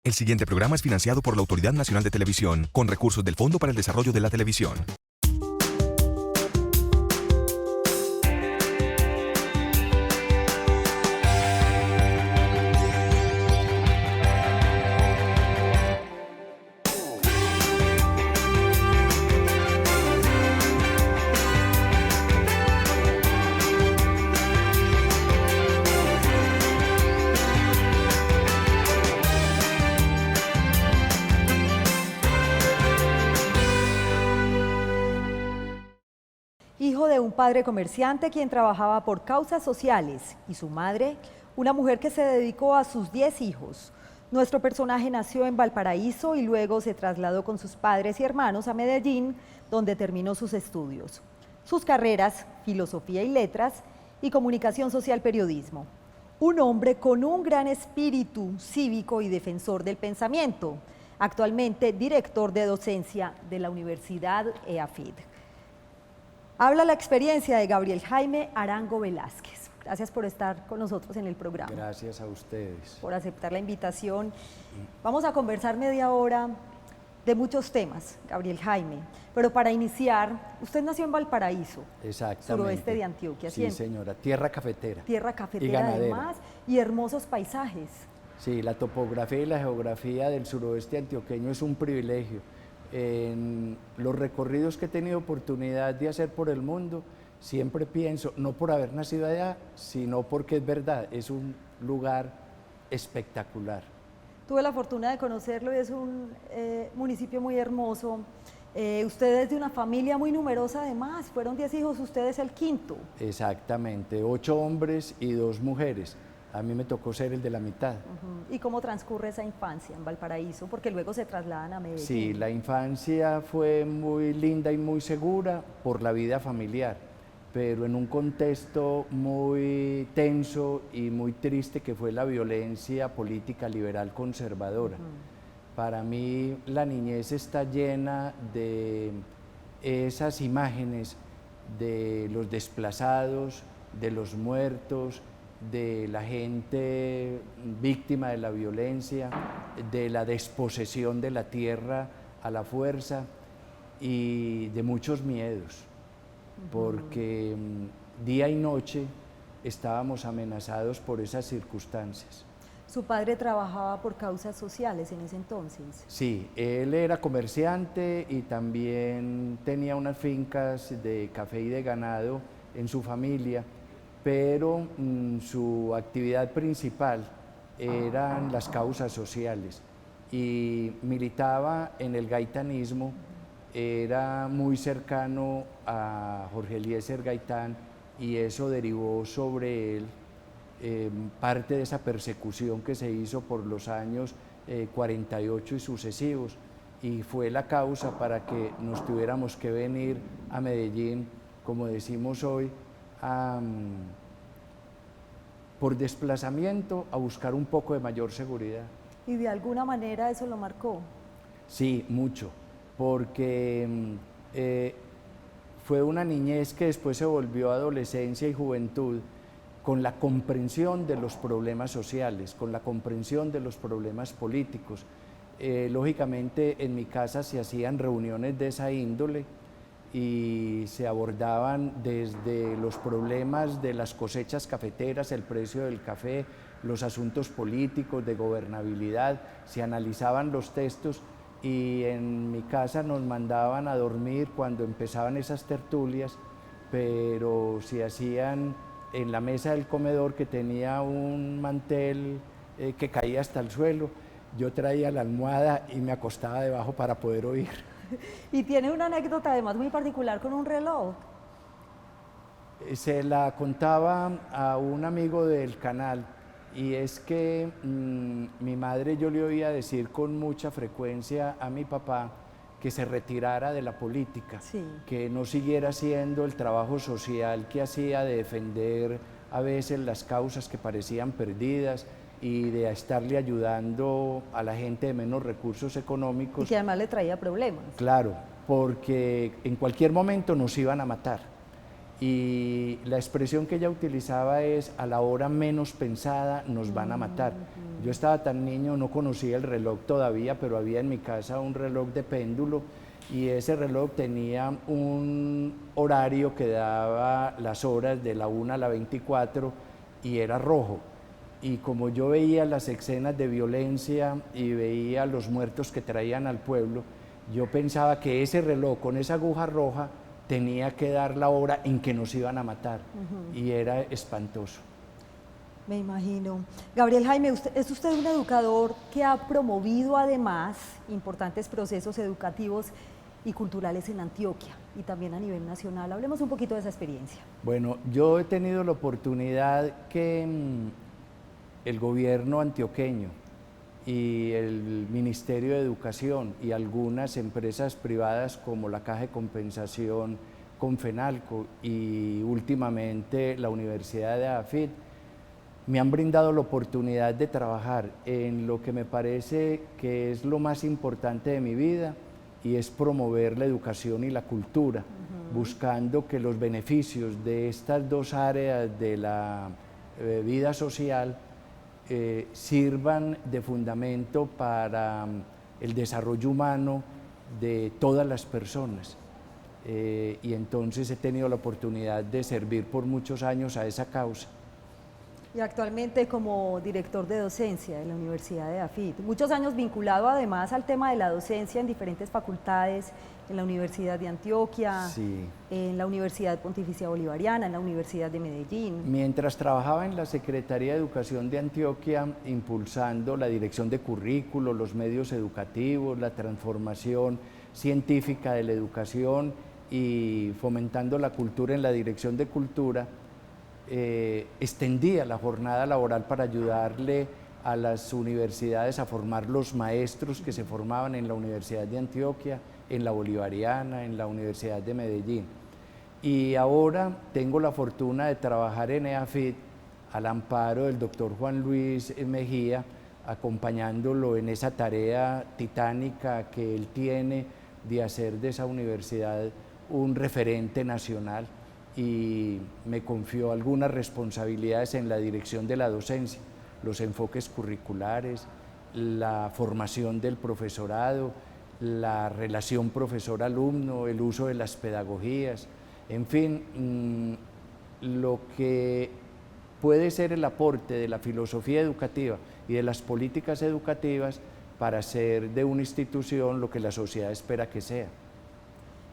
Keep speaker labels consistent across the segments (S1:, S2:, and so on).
S1: El siguiente programa es financiado por la Autoridad Nacional de Televisión, con recursos del Fondo para el Desarrollo de la Televisión.
S2: Hijo de un padre comerciante quien trabajaba por causas sociales y su madre, una mujer que se dedicó a sus 10 hijos. Nuestro personaje nació en Valparaíso y luego se trasladó con sus padres y hermanos a Medellín, donde terminó sus estudios. Sus carreras, filosofía y letras y comunicación social periodismo. Un hombre con un gran espíritu cívico y defensor del pensamiento, actualmente director de docencia de la Universidad EAFID. Habla la experiencia de Gabriel Jaime Arango Velázquez. Gracias por estar con nosotros en el programa.
S3: Gracias a ustedes.
S2: Por aceptar la invitación. Vamos a conversar media hora de muchos temas, Gabriel Jaime. Pero para iniciar, usted nació en Valparaíso, suroeste de Antioquia.
S3: Sí, señora, tierra cafetera.
S2: Tierra cafetera además, y hermosos paisajes.
S3: Sí, la topografía y la geografía del suroeste antioqueño es un privilegio. En los recorridos que he tenido oportunidad de hacer por el mundo, siempre pienso, no por haber nacido allá, sino porque es verdad, es un lugar espectacular.
S2: Tuve la fortuna de conocerlo y es un municipio muy hermoso. Usted es de una familia muy numerosa además, fueron 10 hijos, usted es el quinto.
S3: Exactamente, 8 hombres y 2 mujeres. A mí me tocó ser el de la mitad.
S2: ¿Y cómo transcurre esa infancia en Valparaíso? Porque luego se trasladan a Medellín.
S3: Sí, la infancia fue muy linda y muy segura por la vida familiar, pero en un contexto muy tenso y muy triste que fue la violencia política liberal conservadora. Para mí la niñez está llena de esas imágenes de los desplazados, de los muertos, de la gente víctima de la violencia, de la desposesión de la tierra a la fuerza y de muchos miedos, porque día y noche estábamos amenazados por esas circunstancias.
S2: ¿Su padre trabajaba por causas sociales en ese entonces?
S3: Sí, él era comerciante y también tenía unas fincas de café y de ganado en su familia, pero su actividad principal eran las causas sociales y militaba en el gaitanismo, era muy cercano a Jorge Eliezer Gaitán y eso derivó sobre él parte de esa persecución que se hizo por los años 48 y sucesivos, y fue la causa para que nos tuviéramos que venir a Medellín, como decimos hoy, por desplazamiento a buscar un poco de mayor seguridad.
S2: ¿Y de alguna manera eso lo marcó?
S3: Sí, mucho, porque fue una niñez que después se volvió adolescencia y juventud con la comprensión de los problemas sociales, con la comprensión de los problemas políticos. Lógicamente en mi casa se hacían reuniones de esa índole y se abordaban desde los problemas de las cosechas cafeteras, el precio del café, los asuntos políticos de gobernabilidad, se analizaban los textos y en mi casa nos mandaban a dormir cuando empezaban esas tertulias, pero se hacían en la mesa del comedor, que tenía un mantel que caía hasta el suelo. Yo traía la almohada y me acostaba debajo para poder oír.
S2: Y tiene una anécdota además muy particular con un reloj.
S3: Se la contaba a un amigo del canal, y es que mi madre, yo le oía decir con mucha frecuencia a mi papá que se retirara de la política,
S2: sí,
S3: que no siguiera haciendo el trabajo social que hacía de defender a veces las causas que parecían perdidas y de estarle ayudando a la gente de menos recursos económicos.
S2: Y que además le traía problemas.
S3: Claro, porque en cualquier momento nos iban a matar. Y la expresión que ella utilizaba es: a la hora menos pensada nos van a matar. Yo estaba tan niño, no conocía el reloj todavía, pero había en mi casa un reloj de péndulo y ese reloj tenía un horario que daba las horas de la 1 a la 24 y era rojo. Y como yo veía las escenas de violencia y veía los muertos que traían al pueblo, yo pensaba que ese reloj con esa aguja roja tenía que dar la hora en que nos iban a matar. Y era espantoso.
S2: Me imagino. Gabriel Jaime, es usted un educador que ha promovido además importantes procesos educativos y culturales en Antioquia y también a nivel nacional. Hablemos un poquito de esa experiencia.
S3: Bueno, yo he tenido la oportunidad que el gobierno antioqueño y el Ministerio de Educación y algunas empresas privadas como la Caja de Compensación Confenalco y últimamente la Universidad de AFIT me han brindado la oportunidad de trabajar en lo que me parece que es lo más importante de mi vida y es promover la educación y la cultura, buscando que los beneficios de estas dos áreas de la vida social sirvan de fundamento para el desarrollo humano de todas las personas. Y entonces he tenido la oportunidad de servir por muchos años a esa causa.
S2: Y actualmente como director de docencia de la Universidad de AFIT, muchos años vinculado además al tema de la docencia en diferentes facultades, en la Universidad de Antioquia,
S3: Sí.
S2: en la Universidad Pontificia Bolivariana, en la Universidad de Medellín.
S3: Mientras trabajaba en la Secretaría de Educación de Antioquia, impulsando la dirección de currículos, los medios educativos, la transformación científica de la educación y fomentando la cultura en la dirección de cultura, extendía la jornada laboral para ayudarle a las universidades a formar los maestros que se formaban en la Universidad de Antioquia, en la Bolivariana, en la Universidad de Medellín. Y ahora tengo la fortuna de trabajar en EAFIT al amparo del doctor Juan Luis Mejía, acompañándolo en esa tarea titánica que él tiene de hacer de esa universidad un referente nacional, y me confió algunas responsabilidades en la dirección de la docencia, los enfoques curriculares, la formación del profesorado, la relación profesor-alumno, el uso de las pedagogías, en fin, lo que puede ser el aporte de la filosofía educativa y de las políticas educativas para hacer de una institución lo que la sociedad espera que sea.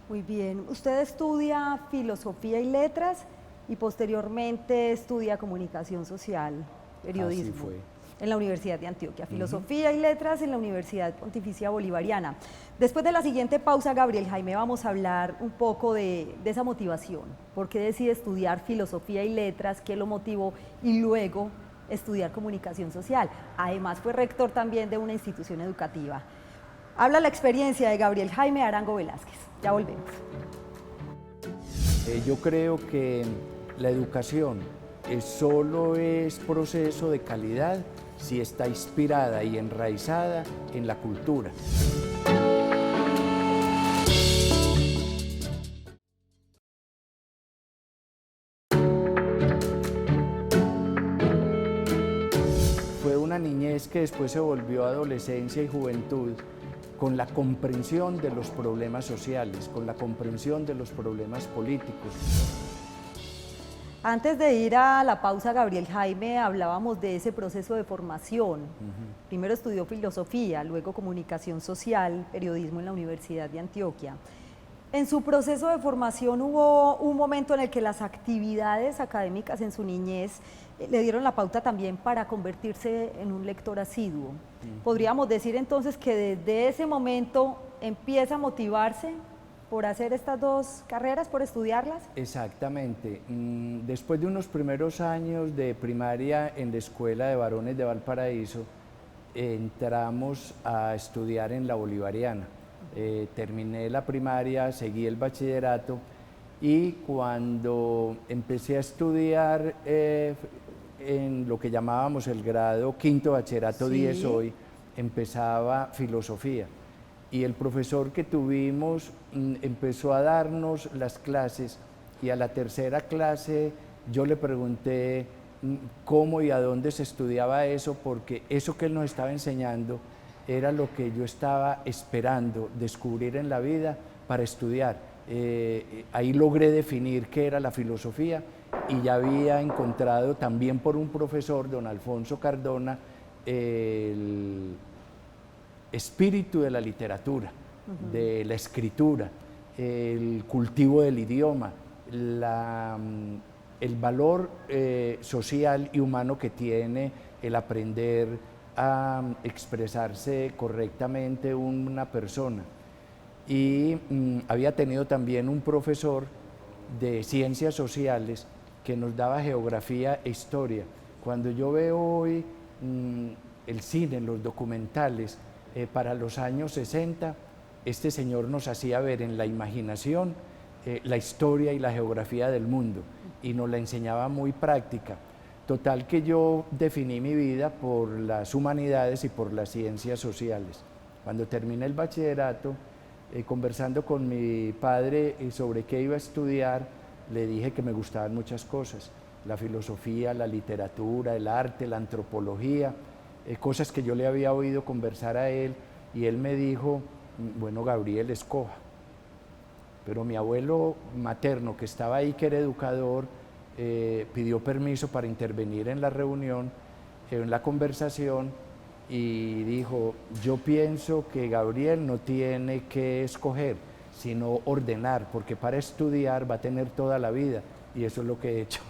S2: Muy bien, usted estudia filosofía y letras y posteriormente estudia comunicación social, periodismo.
S3: Así fue.
S2: En la Universidad de Antioquia, filosofía y letras en la Universidad Pontificia Bolivariana. Después de la siguiente pausa, Gabriel Jaime, vamos a hablar un poco de esa motivación. ¿Por qué decide estudiar filosofía y letras? ¿Qué lo motivó? Y luego estudiar comunicación social. Además fue rector también de una institución educativa. Habla la experiencia de Gabriel Jaime Arango Velázquez. Ya volvemos.
S3: Yo creo que la educación solo es proceso de calidad si está inspirada y enraizada en la cultura. Fue una niñez que después se volvió adolescencia y juventud, con la comprensión de los problemas sociales, con la comprensión de los problemas políticos.
S2: Antes de ir a la pausa, Gabriel Jaime, hablábamos de ese proceso de formación. Primero estudió filosofía, luego comunicación social, periodismo en la Universidad de Antioquia. En su proceso de formación hubo un momento en el que las actividades académicas en su niñez le dieron la pauta también para convertirse en un lector asiduo. Podríamos decir entonces que desde ese momento empieza a motivarse por hacer estas dos carreras, por estudiarlas.
S3: Exactamente. Después de unos primeros años de primaria en la Escuela de Varones de Valparaíso, entramos a estudiar en la Bolivariana. Terminé la primaria, seguí el bachillerato y cuando empecé a estudiar en lo que llamábamos el grado quinto bachillerato 10 hoy, empezaba filosofía. Y el profesor que tuvimos empezó a darnos las clases y a la tercera clase yo le pregunté cómo y a dónde se estudiaba eso, porque eso que él nos estaba enseñando era lo que yo estaba esperando descubrir en la vida para estudiar. Ahí logré definir qué era la filosofía y ya había encontrado también por un profesor, don Alfonso Cardona, el espíritu de la literatura, de la escritura, el cultivo del idioma, el valor social y humano que tiene el aprender a expresarse correctamente una persona. Y había tenido también un profesor de ciencias sociales que nos daba geografía e historia. Cuando yo veo hoy el cine, los documentales, para los años 60, este señor nos hacía ver en la imaginación la historia y la geografía del mundo y nos la enseñaba muy práctica. Total que yo definí mi vida por las humanidades y por las ciencias sociales. Cuando terminé el bachillerato, conversando con mi padre sobre qué iba a estudiar, le dije que me gustaban muchas cosas, la filosofía, la literatura, el arte, la antropología, cosas que yo le había oído conversar a él, y él me dijo, bueno, Gabriel, escoja. Pero mi abuelo materno, que estaba ahí, que era educador, pidió permiso para intervenir en la reunión, en la conversación, y dijo, yo pienso que Gabriel no tiene que escoger, sino ordenar, porque para estudiar va a tener toda la vida, y eso es lo que he hecho.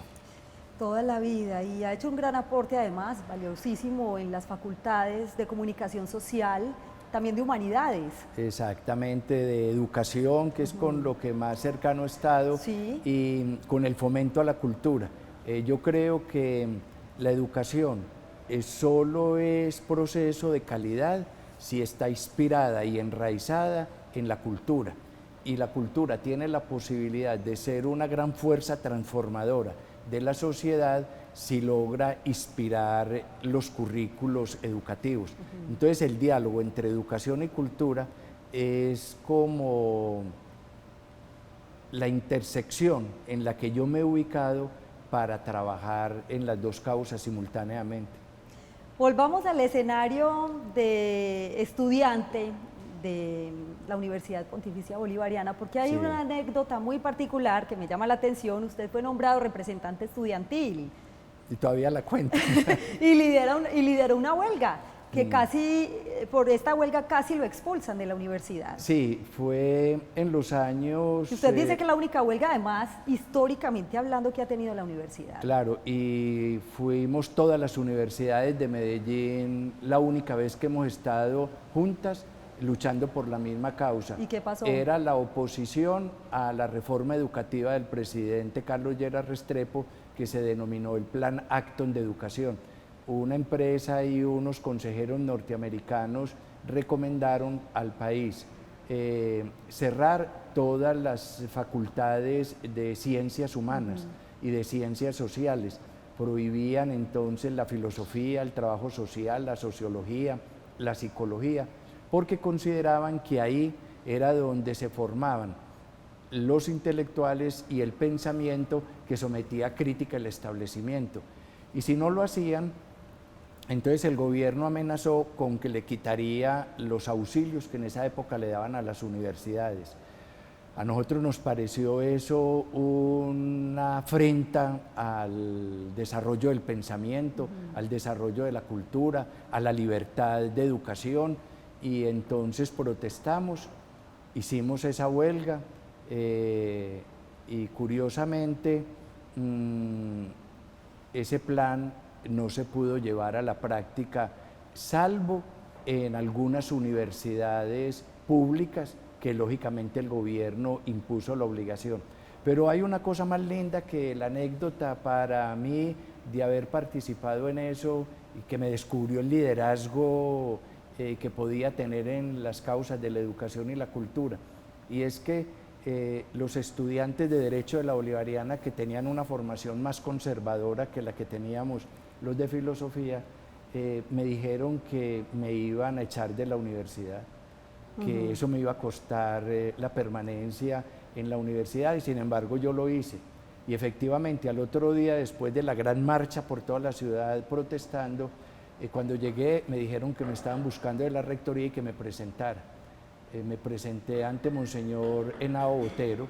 S2: Toda la vida, y ha hecho un gran aporte además, valiosísimo en las facultades de comunicación social, también de humanidades.
S3: Exactamente, de educación, que es con lo que más cercano he estado,
S2: Sí.
S3: y con el fomento a la cultura. Yo creo que la educación solo es proceso de calidad si está inspirada y enraizada en la cultura. Y la cultura tiene la posibilidad de ser una gran fuerza transformadora de la sociedad si logra inspirar los currículos educativos. Entonces el diálogo entre educación y cultura es como la intersección en la que yo me he ubicado para trabajar en las dos causas simultáneamente.
S2: Volvamos al escenario de estudiante de la Universidad Pontificia Bolivariana, porque hay una anécdota muy particular que me llama la atención. Usted fue nombrado representante estudiantil.
S3: Y todavía la cuento.
S2: y lideró una huelga, que casi, por esta huelga casi lo expulsan de la universidad.
S3: Sí, fue en los años...
S2: Usted dice que es la única huelga, además, históricamente hablando, que ha tenido la universidad.
S3: Claro, y fuimos todas las universidades de Medellín la única vez que hemos estado juntas luchando por la misma causa.
S2: ¿Y qué pasó?
S3: Era la oposición a la reforma educativa del presidente Carlos Lleras Restrepo, que se denominó el Plan Acton de Educación. Una empresa y unos consejeros norteamericanos recomendaron al país cerrar todas las facultades de ciencias humanas y de ciencias sociales. Prohibían entonces la filosofía, el trabajo social, la sociología, la psicología, porque consideraban que ahí era donde se formaban los intelectuales y el pensamiento que sometía a crítica el establecimiento. Y si no lo hacían, entonces el gobierno amenazó con que le quitaría los auxilios que en esa época le daban a las universidades. A nosotros nos pareció eso una afrenta al desarrollo del pensamiento, al desarrollo de la cultura, a la libertad de educación, y entonces protestamos, hicimos esa huelga, y curiosamente ese plan no se pudo llevar a la práctica, salvo en algunas universidades públicas que lógicamente el gobierno impuso la obligación. Pero hay una cosa más linda que la anécdota para mí de haber participado en eso y que me descubrió el liderazgo que podía tener en las causas de la educación y la cultura. Y es que los estudiantes de Derecho de la Bolivariana, que tenían una formación más conservadora que la que teníamos los de Filosofía, me dijeron que me iban a echar de la universidad, que eso me iba a costar la permanencia en la universidad, y sin embargo yo lo hice. Y efectivamente, al otro día, después de la gran marcha por toda la ciudad protestando, cuando llegué me dijeron que me estaban buscando de la rectoría y que me presentara. Me presenté ante Monseñor Henao Botero,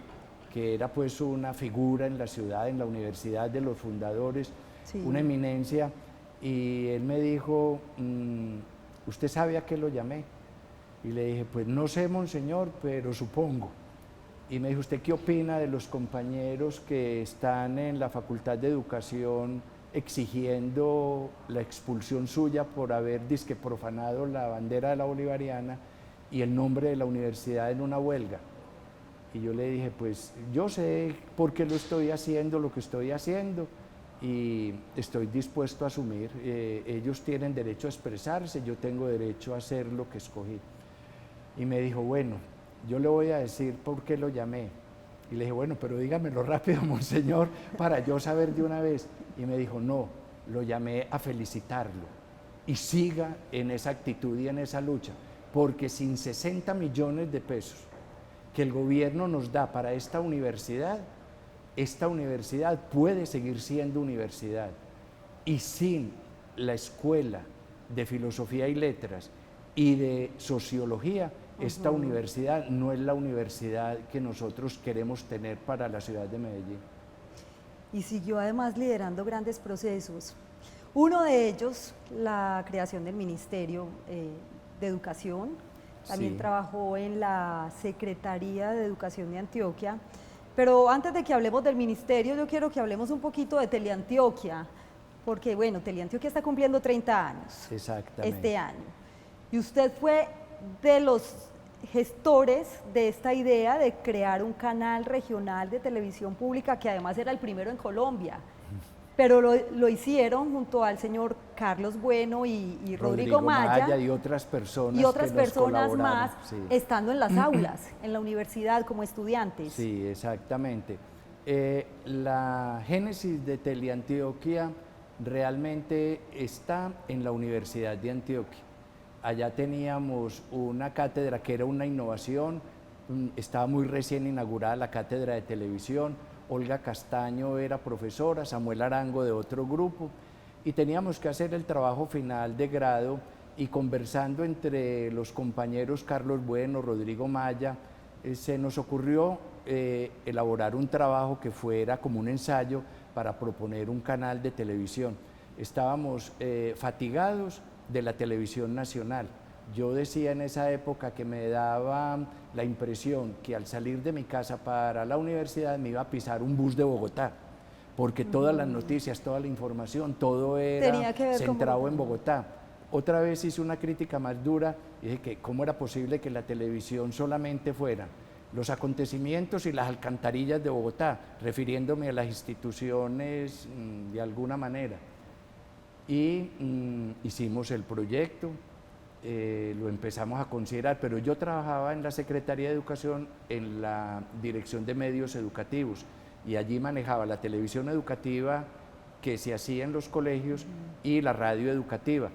S3: que era pues una figura en la ciudad, en la universidad de los fundadores,
S2: Sí.
S3: una eminencia, y él me dijo, ¿usted sabe a qué lo llamé? Y le dije, pues no sé, Monseñor, pero supongo. Y me dijo, ¿usted qué opina de los compañeros que están en la Facultad de Educación exigiendo la expulsión suya por haber disque profanado la bandera de la bolivariana y el nombre de la universidad en una huelga? Y yo le dije, pues yo sé por qué lo estoy haciendo, lo que estoy haciendo, y estoy dispuesto a asumir. Ellos tienen derecho a expresarse, yo tengo derecho a hacer lo que escogí. Y me dijo, bueno, yo le voy a decir por qué lo llamé. Y le dije, bueno, pero dígamelo rápido, Monseñor, para yo saber de una vez. Y me dijo, no, lo llamé a felicitarlo y siga en esa actitud y en esa lucha, porque sin 60 millones de pesos que el gobierno nos da para esta universidad puede seguir siendo universidad. Y sin la Escuela de Filosofía y Letras y de Sociología, esta universidad no es la universidad que nosotros queremos tener para la ciudad de Medellín.
S2: Y siguió además liderando grandes procesos. Uno de ellos, la creación del Ministerio de Educación. También
S3: Sí.
S2: trabajó en la Secretaría de Educación de Antioquia. Pero antes de que hablemos del ministerio, yo quiero que hablemos un poquito de Teleantioquia, porque bueno, Teleantioquia está cumpliendo 30 años
S3: Exactamente.
S2: este año. Y usted fue de los gestores de esta idea de crear un canal regional de televisión pública, que además era el primero en Colombia. Pero lo hicieron junto al señor Carlos Bueno y Rodrigo Maya
S3: y otras personas.
S2: y otras
S3: que nos
S2: personas más,
S3: colaboraron, sí.
S2: estando en las aulas, en la universidad como estudiantes.
S3: Sí, exactamente. La génesis de Teleantioquia realmente está en la Universidad de Antioquia. Allá teníamos una cátedra que era una innovación, estaba muy recién inaugurada la cátedra de televisión. Olga Castaño era profesora, Samuel Arango de otro grupo, y teníamos que hacer el trabajo final de grado, y conversando entre los compañeros Carlos Bueno, Rodrigo Maya, se nos ocurrió elaborar un trabajo que fuera como un ensayo para proponer un canal de televisión. Estábamos fatigados de la televisión nacional. Yo decía en esa época que me daba la impresión que al salir de mi casa para la universidad me iba a pisar un bus de Bogotá, porque todas las noticias, toda la información, todo era centrado en Bogotá. Otra vez hice una crítica más dura y dije que cómo era posible que la televisión solamente fuera los acontecimientos y las alcantarillas de Bogotá, refiriéndome a las instituciones de alguna manera. Y hicimos el proyecto. Lo empezamos a considerar, pero yo trabajaba en la Secretaría de Educación en la Dirección de Medios Educativos, y allí manejaba la televisión educativa que se hacía en los colegios y la radio educativa.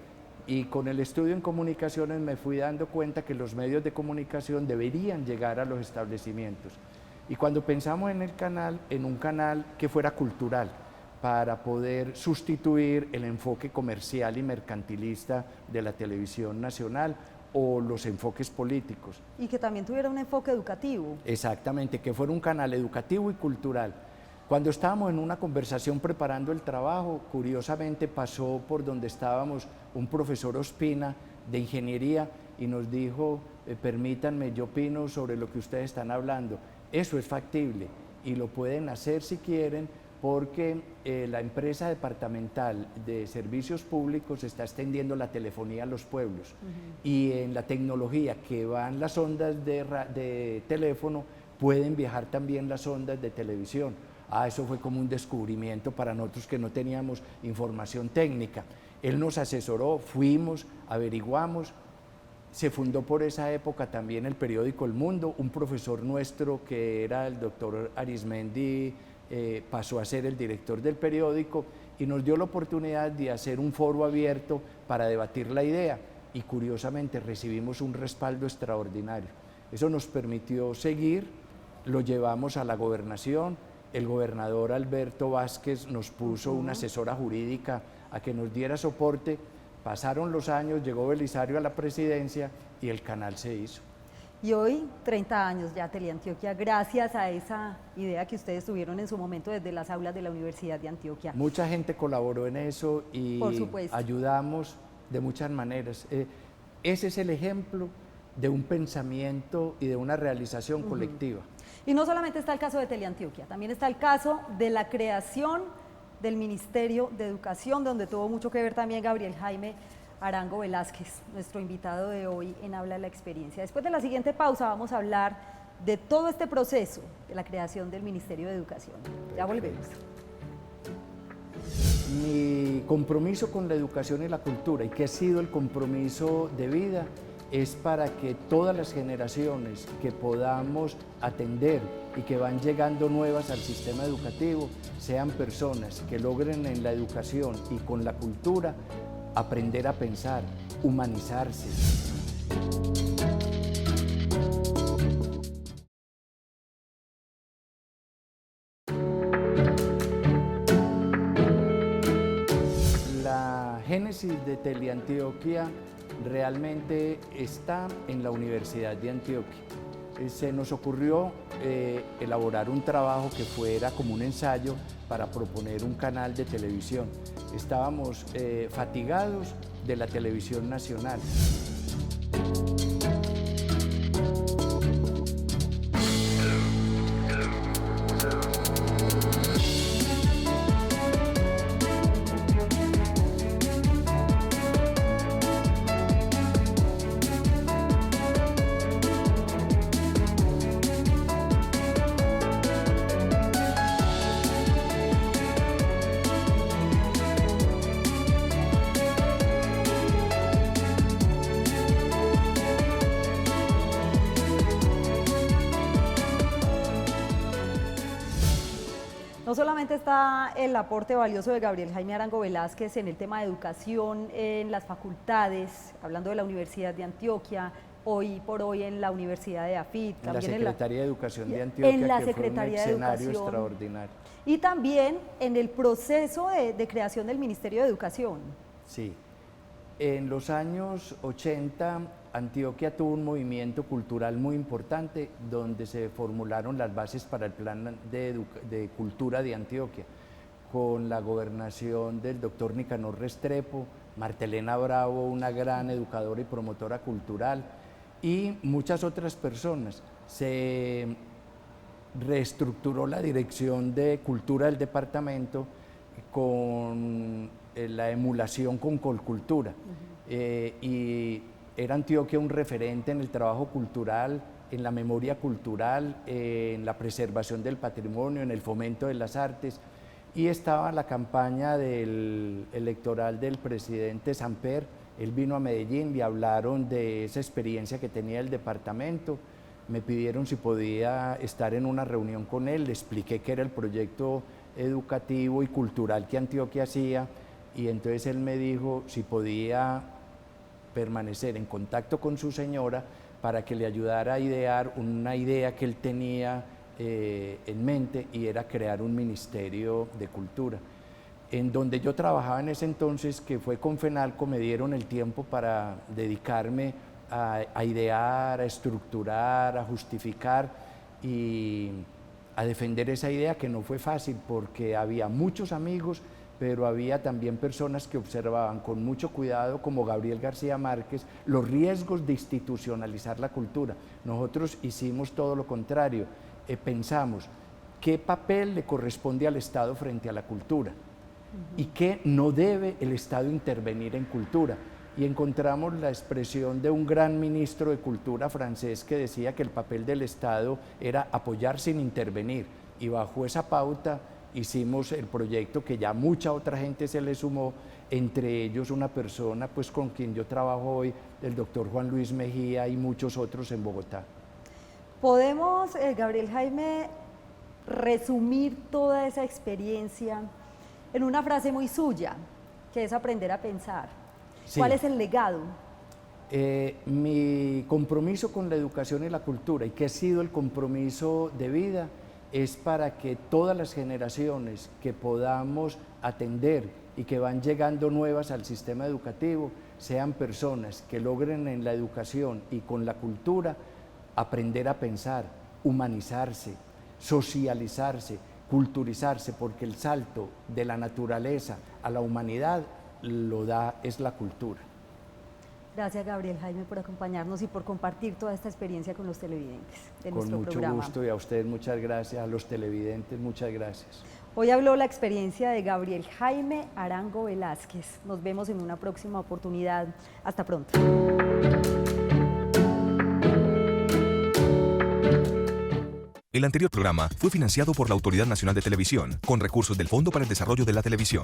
S3: Y con el estudio en comunicaciones me fui dando cuenta que los medios de comunicación deberían llegar a los establecimientos. Y cuando pensamos en el canal, en un canal que fuera cultural, para poder sustituir el enfoque comercial y mercantilista de la televisión nacional o los enfoques políticos.
S2: Y que también tuviera un enfoque educativo.
S3: Exactamente, que fuera un canal educativo y cultural. Cuando estábamos en una conversación preparando el trabajo, curiosamente pasó por donde estábamos un profesor Ospina de ingeniería y nos dijo, permítanme, yo opino sobre lo que ustedes están hablando. Eso es factible y lo pueden hacer si quieren, porque la empresa departamental de servicios públicos está extendiendo la telefonía a los pueblos, y en la tecnología que van las ondas de teléfono pueden viajar también las ondas de televisión. Eso fue como un descubrimiento para nosotros que no teníamos información técnica. Él nos asesoró, fuimos, averiguamos. Se fundó por esa época también el periódico El Mundo. Un profesor nuestro que era el doctor Arismendi pasó a ser el director del periódico y nos dio la oportunidad de hacer un foro abierto para debatir la idea, y curiosamente recibimos un respaldo extraordinario. Eso nos permitió seguir, lo llevamos a la gobernación, el gobernador Alberto Vázquez nos puso una asesora jurídica a que nos diera soporte. Pasaron los años, llegó Belisario a la presidencia y el canal se hizo.
S2: Y hoy, 30 años ya Teleantioquia, gracias a esa idea que ustedes tuvieron en su momento desde las aulas de la Universidad de Antioquia.
S3: Mucha gente colaboró en eso y
S2: por supuesto,
S3: ayudamos de muchas maneras. Ese es el ejemplo de un pensamiento y de una realización colectiva.
S2: Y no solamente está el caso de Teleantioquia, también está el caso de la creación del Ministerio de Educación, donde tuvo mucho que ver también Gabriel Jaime Arango Velázquez, nuestro invitado de hoy en Habla la Experiencia. Después de la siguiente pausa vamos a hablar de todo este proceso de la creación del Ministerio de Educación. Ya volvemos.
S3: Mi compromiso con la educación y la cultura, y que ha sido el compromiso de vida, es para que todas las generaciones que podamos atender y que van llegando nuevas al sistema educativo sean personas que logren en la educación y con la cultura aprender a pensar, humanizarse. La génesis de Teleantioquia realmente está en la Universidad de Antioquia. Se nos ocurrió elaborar un trabajo que fuera como un ensayo para proponer un canal de televisión. Estábamos fatigados de la televisión nacional.
S2: No solamente está el aporte valioso de Gabriel Jaime Arango Velázquez en el tema de educación en las facultades, hablando de la Universidad de Antioquia, hoy por hoy en la Universidad de AFIT,
S3: En la
S2: también
S3: Secretaría de Educación de Antioquia,
S2: en la
S3: que fue un
S2: Secretaría de
S3: escenario
S2: Educación,
S3: extraordinario.
S2: y también en el proceso de creación del Ministerio de Educación.
S3: Sí. En los años 80, Antioquia tuvo un movimiento cultural muy importante donde se formularon las bases para el plan de cultura de Antioquia, con la gobernación del doctor Nicanor Restrepo, Martelena Bravo, una gran educadora y promotora cultural, y muchas otras personas. Se reestructuró la dirección de cultura del departamento con la emulación con Colcultura. Y era Antioquia un referente en el trabajo cultural, en la memoria cultural, en la preservación del patrimonio, en el fomento de las artes. Y estaba la campaña electoral del presidente Samper. Él vino a Medellín y hablaron de esa experiencia que tenía el departamento. Me pidieron si podía estar en una reunión con él, le expliqué qué era el proyecto educativo y cultural que Antioquia hacía, y entonces él me dijo si podía permanecer en contacto con su señora para que le ayudara a idear una idea que él tenía en mente, y era crear un ministerio de cultura. En donde yo trabajaba en ese entonces, que fue con FENALCO, me dieron el tiempo para dedicarme a idear, a estructurar, a justificar y a defender esa idea, que no fue fácil porque había muchos amigos, pero había también personas que observaban con mucho cuidado, como Gabriel García Márquez, los riesgos de institucionalizar la cultura. Nosotros hicimos todo lo contrario, pensamos qué papel le corresponde al Estado frente a la cultura y qué no debe el Estado intervenir en cultura. Y encontramos la expresión de un gran ministro de Cultura francés que decía que el papel del Estado era apoyar sin intervenir, y bajo esa pauta hicimos el proyecto, que ya mucha otra gente se le sumó, entre ellos una persona pues con quien yo trabajo hoy, el doctor Juan Luis Mejía, y muchos otros en Bogotá.
S2: ¿Podemos, Gabriel Jaime, resumir toda esa experiencia en una frase muy suya, que es aprender a pensar?
S3: Sí.
S2: ¿Cuál es el legado?
S3: Mi compromiso con la educación y la cultura, y que ha sido el compromiso de vida, es para que todas las generaciones que podamos atender y que van llegando nuevas al sistema educativo sean personas que logren en la educación y con la cultura aprender a pensar, humanizarse, socializarse, culturizarse, porque el salto de la naturaleza a la humanidad lo da es la cultura.
S2: Gracias, Gabriel Jaime, por acompañarnos y por compartir toda esta experiencia con los televidentes de nuestro programa.
S3: Con mucho gusto, y a ustedes muchas gracias, a los televidentes muchas gracias.
S2: Hoy habló la experiencia de Gabriel Jaime Arango Velázquez. Nos vemos en una próxima oportunidad. Hasta pronto.
S1: El anterior programa fue financiado por la Autoridad Nacional de Televisión, con recursos del Fondo para el Desarrollo de la Televisión.